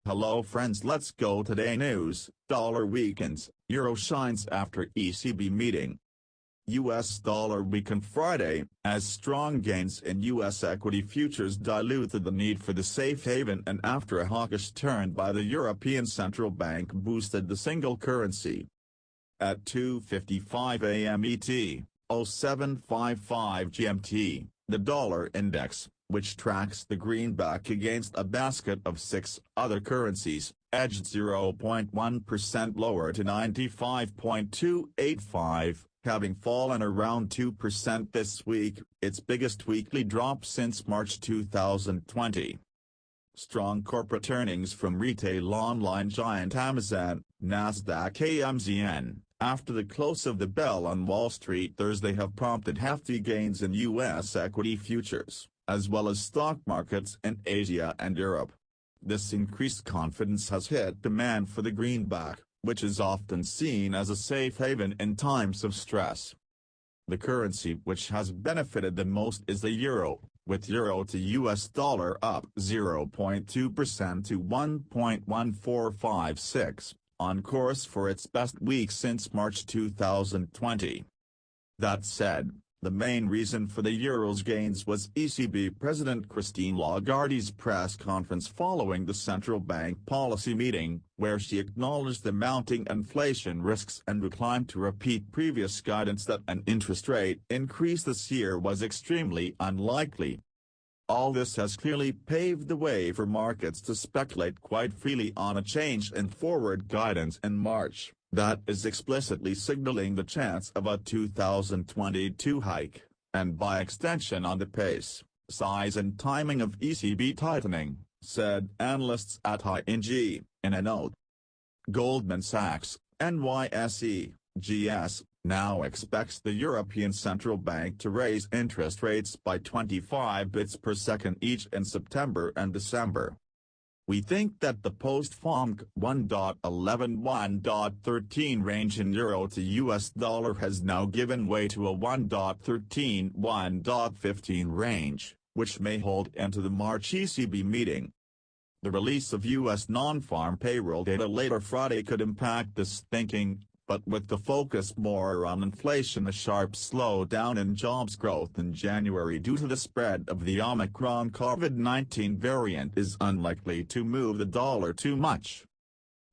Hello friends, let's go today news. Dollar weakens, euro shines after ECB meeting. US dollar weakened Friday, as strong gains in US equity futures diluted the need for the safe haven and after a hawkish turn by the European Central Bank boosted the single currency. At 2:55 a.m. ET, 0755 GMT, the dollar index, which tracks the greenback against a basket of 6 other currencies, edged 0.1% lower to 95.285, having fallen around 2% this week, its biggest weekly drop since March 2020. Strong corporate earnings from retail online giant Amazon, Nasdaq AMZN, after the close of the bell on Wall Street Thursday have prompted hefty gains in U.S. equity futures, as well as stock markets in Asia and Europe. This increased confidence has hit demand for the greenback, which is often seen as a safe haven in times of stress. The currency which has benefited the most is the euro, with euro to US dollar up 0.2% to 1.1456, on course for its best week since March 2020. That said, the main reason for the euro's gains was ECB President Christine Lagarde's press conference following the central bank policy meeting, where she acknowledged the mounting inflation risks and declined to repeat previous guidance that an interest rate increase this year was extremely unlikely. All this has clearly paved the way for markets to speculate quite freely on a change in forward guidance in March, that is explicitly signaling the chance of a 2022 hike, and by extension on the pace, size and timing of ECB tightening, said analysts at ING, in a note. Goldman Sachs, NYSE, GS, now expects the European Central Bank to raise interest rates by 25 bits per second each in September and December. We think that the post-FOMC 1.11-1.13 range in euro to US dollar has now given way to a 1.13-1.15 range, which may hold into the March ECB meeting. The release of US non-farm payroll data later Friday could impact this thinking, but with the focus more on inflation, a sharp slowdown in jobs growth in January due to the spread of the Omicron COVID-19 variant is unlikely to move the dollar too much.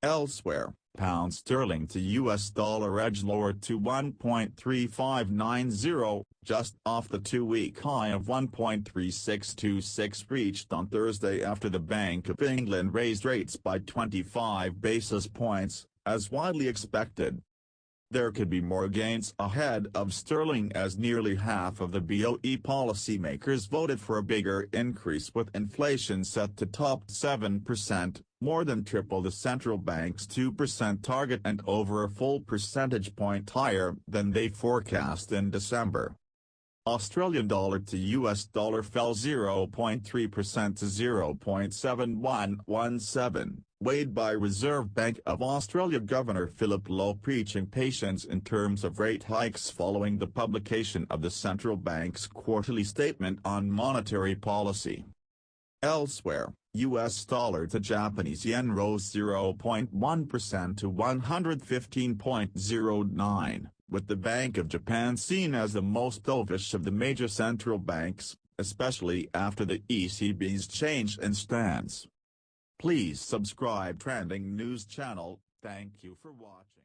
Elsewhere, pound sterling to US dollar edged lower to 1.3590, just off the 2-week high of 1.3626 reached on Thursday after the Bank of England raised rates by 25 basis points, as widely expected. There could be more gains ahead of sterling as nearly half of the BOE policymakers voted for a bigger increase, with inflation set to top 7%, more than triple the central bank's 2% target and over a full percentage point higher than they forecast in December. Australian dollar to US dollar fell 0.3% to 0.7117, weighed by Reserve Bank of Australia Governor Philip Lowe preaching patience in terms of rate hikes following the publication of the central bank's quarterly statement on monetary policy. Elsewhere, US dollar to Japanese yen rose 0.1% to 115.09. With the Bank of Japan seen as the most dovish of the major central banks, especially after the ECB's change in stance. Please subscribe Trending News channel. Thank you for watching.